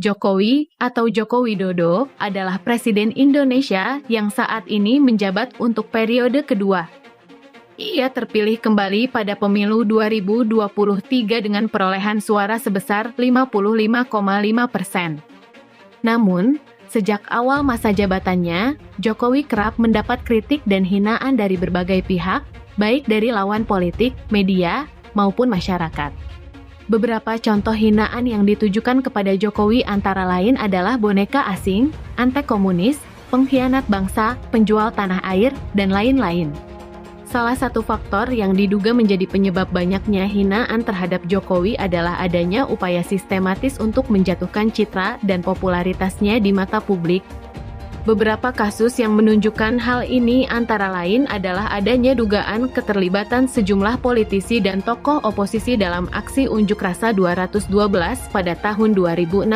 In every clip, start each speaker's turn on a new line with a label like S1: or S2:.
S1: Jokowi atau Joko Widodo adalah Presiden Indonesia yang saat ini menjabat untuk periode kedua. Ia terpilih kembali pada pemilu 2023 dengan perolehan suara sebesar 55,5%. Namun, sejak awal masa jabatannya, Jokowi kerap mendapat kritik dan hinaan dari berbagai pihak, baik dari lawan politik, media, maupun masyarakat. Beberapa contoh hinaan yang ditujukan kepada Jokowi antara lain adalah boneka asing, anti-komunis, pengkhianat bangsa, penjual tanah air, dan lain-lain. Salah satu faktor yang diduga menjadi penyebab banyaknya hinaan terhadap Jokowi adalah adanya upaya sistematis untuk menjatuhkan citra dan popularitasnya di mata publik. Beberapa kasus yang menunjukkan hal ini antara lain adalah adanya dugaan keterlibatan sejumlah politisi dan tokoh oposisi dalam aksi unjuk rasa 212 pada tahun 2016,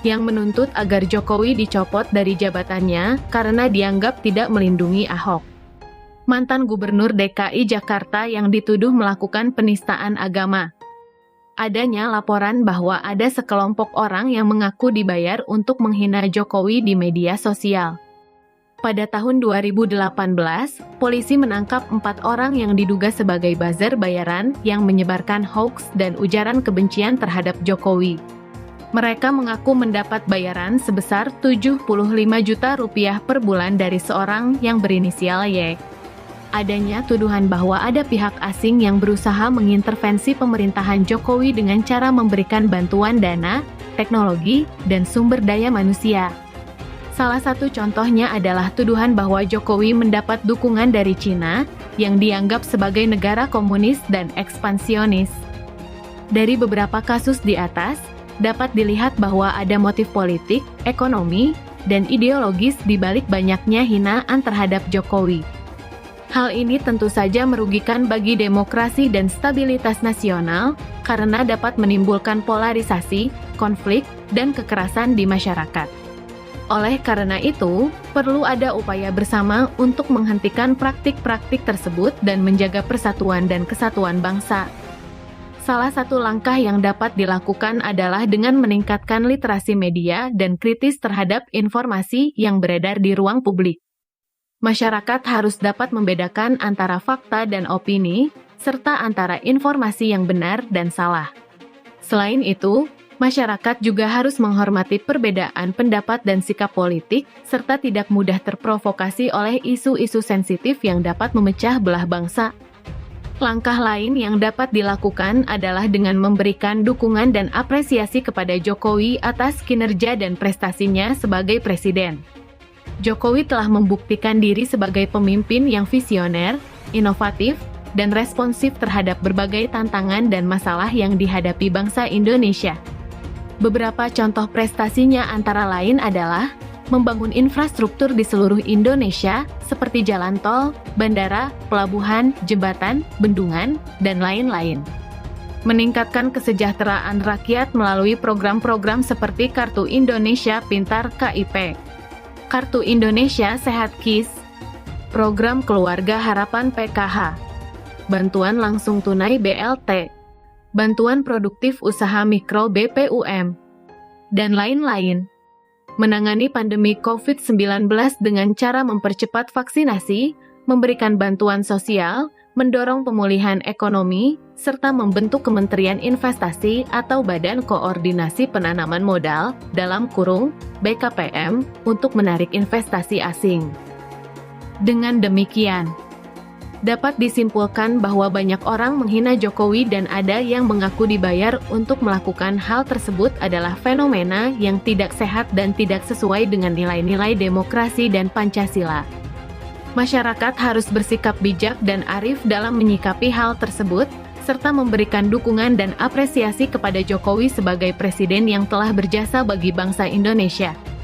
S1: yang menuntut agar Jokowi dicopot dari jabatannya karena dianggap tidak melindungi Ahok. Mantan Gubernur DKI Jakarta yang dituduh melakukan penistaan agama. Adanya laporan bahwa ada sekelompok orang yang mengaku dibayar untuk menghina Jokowi di media sosial. Pada tahun 2018, polisi menangkap 4 orang yang diduga sebagai buzzer bayaran yang menyebarkan hoaks dan ujaran kebencian terhadap Jokowi. Mereka mengaku mendapat bayaran sebesar 75 juta rupiah per bulan dari seorang yang berinisial Y. Adanya tuduhan bahwa ada pihak asing yang berusaha mengintervensi pemerintahan Jokowi dengan cara memberikan bantuan dana, teknologi, dan sumber daya manusia. Salah satu contohnya adalah tuduhan bahwa Jokowi mendapat dukungan dari Cina, yang dianggap sebagai negara komunis dan ekspansionis. Dari beberapa kasus di atas, dapat dilihat bahwa ada motif politik, ekonomi, dan ideologis di balik banyaknya hinaan terhadap Jokowi. Hal ini tentu saja merugikan bagi demokrasi dan stabilitas nasional, karena dapat menimbulkan polarisasi, konflik, dan kekerasan di masyarakat. Oleh karena itu, perlu ada upaya bersama untuk menghentikan praktik-praktik tersebut dan menjaga persatuan dan kesatuan bangsa. Salah satu langkah yang dapat dilakukan adalah dengan meningkatkan literasi media dan kritis terhadap informasi yang beredar di ruang publik. Masyarakat harus dapat membedakan antara fakta dan opini, serta antara informasi yang benar dan salah. Selain itu, masyarakat juga harus menghormati perbedaan pendapat dan sikap politik, serta tidak mudah terprovokasi oleh isu-isu sensitif yang dapat memecah belah bangsa. Langkah lain yang dapat dilakukan adalah dengan memberikan dukungan dan apresiasi kepada Jokowi atas kinerja dan prestasinya sebagai presiden. Jokowi telah membuktikan diri sebagai pemimpin yang visioner, inovatif, dan responsif terhadap berbagai tantangan dan masalah yang dihadapi bangsa Indonesia. Beberapa contoh prestasinya antara lain adalah membangun infrastruktur di seluruh Indonesia seperti jalan tol, bandara, pelabuhan, jembatan, bendungan, dan lain-lain. Meningkatkan kesejahteraan rakyat melalui program-program seperti Kartu Indonesia Pintar KIP, Kartu Indonesia Sehat KIS, Program Keluarga Harapan PKH, Bantuan Langsung Tunai BLT, Bantuan Produktif Usaha Mikro BPUM, dan lain-lain. Menangani pandemi COVID-19 dengan cara mempercepat vaksinasi, memberikan bantuan sosial, mendorong pemulihan ekonomi, serta membentuk Kementerian Investasi atau Badan Koordinasi Penanaman Modal (BKPM) untuk menarik investasi asing. Dengan demikian, dapat disimpulkan bahwa banyak orang menghina Jokowi dan ada yang mengaku dibayar untuk melakukan hal tersebut adalah fenomena yang tidak sehat dan tidak sesuai dengan nilai-nilai demokrasi dan Pancasila. Masyarakat harus bersikap bijak dan arif dalam menyikapi hal tersebut, serta memberikan dukungan dan apresiasi kepada Jokowi sebagai presiden yang telah berjasa bagi bangsa Indonesia.